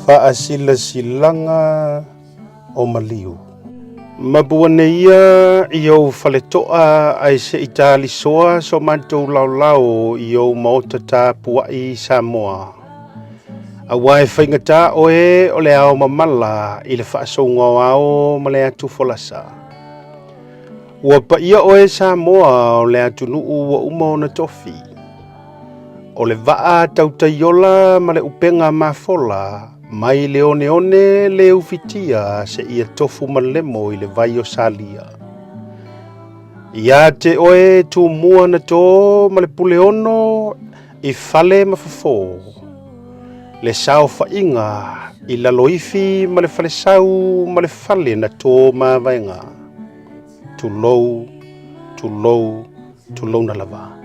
Faasilasilanga o Maliu. Mabuane ia iau faletoa ai se itali soa so mantou laulau iau Maota ta Puai Samoa. Awai whaingata oe o le ao mamala i le whaasonga ao ma le atu folasa. Ua pa ia oe Samoa o le atu nuu wa uma na tofi. O le waa tautaiola ma le upenga mafola mai le one le ufitia se ia tofu malemo i le vai o salia. Ia te oe tu mua na to ma le puleono i fale mafafo. Le sao whainga i laloifi ma le fale sau ma le fale na to ma vaenga. Tu lou na lava.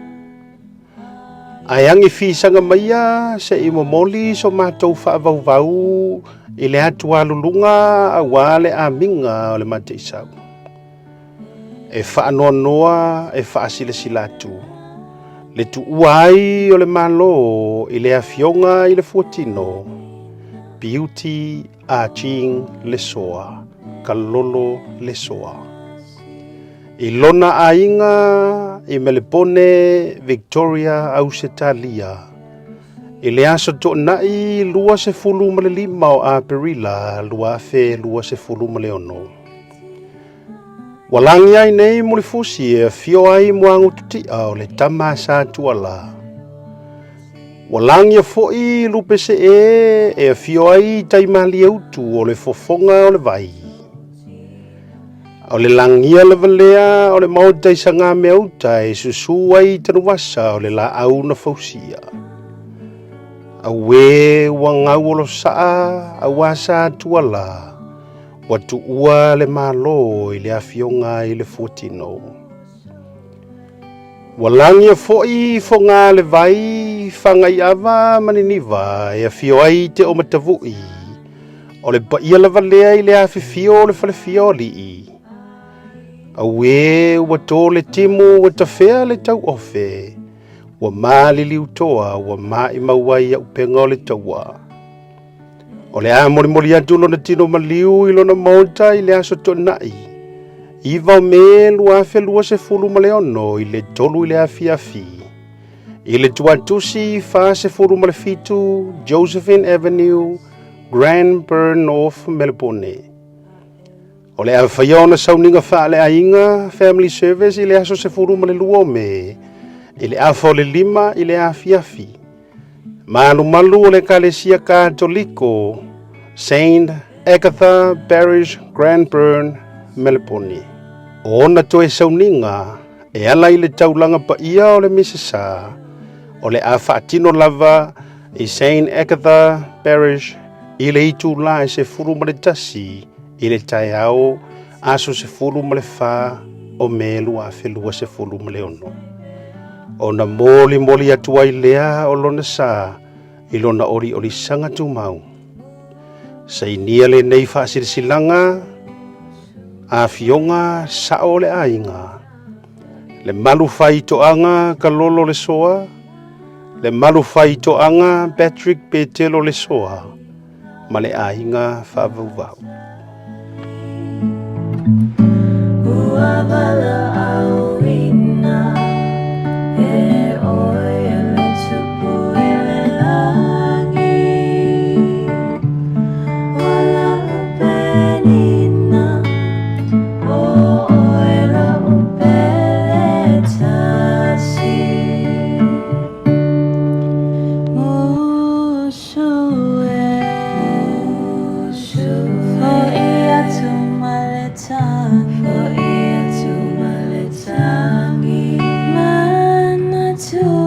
Aiangi fi Sagameauta se i momoli so mātou whaavau i le atu alulunga a wale a minga o le mate isau. E whaanoanoa e Faasilasila atu. Le tu uai o le māЛō i le Afioga i le Fuatino. Piuti a Ching Lesoa, Kalolo Lesoa. I lona aiga i Melbourne Victoria Australia. I le aso to'nai 25 o Aperila luafe 26. Walangi ai nei Mulifusi e Afio ai Muagututia o le Tama Sa-Satuala. Walangi fo'i Lupese'e e Afio ai Taimalieutu o le Fofoga o le vai. O le lagia le valea o le Maota i Sagameauta e susu ai Tanuvasa o le au na fausia. Awe wa Gauolosa'a a Sa-Satuala. Watu ua le māЛō i le Afioga i le Fuatino. Walangi fo'i fonga le vai whangai awa maniniva e Afio ai te o matavui. O le baia le valea i le Afio o le falefio li'i. Awe wa tō le timu wa tawhea le tau ofe. Wa Maliu toa wa mai mawai a upenga o le taua. O le a mori atu lona tino Maliu i lona Maota i le aso to'nai. I vau me luafe 26 i le tolu i le afiafi. I le tuatusi Fāse ma le fitu Josephine Avenue, Melbourne North Melbourne. O le awhaiona sauninga whaale ainga Family Service i le aso 10 ma le luome. I le afo le 5 i le afiafi. Malu o le kalesia katoliko Saint Agatha Parish, Melbourne, Melbourne. Ona toe sauninga e ala i le taulanga pa ia o le misesa. O le Fuatino lava i Saint Agatha Parish i le itu la e 10 ma le tasi i le taiao aso 10 ma le wha o melu a whelua 10 ma le ono. Ona moli atua i lea o lona sa i lona ori sanga tu mau. Sa inia le nei Faasilasilanga Afioga sa o le ainga. Le malu fai toanga Kalolo Lesoa. Le malu fai toanga Patrick Petelo Lesoa. Ma le ainga whaavau. To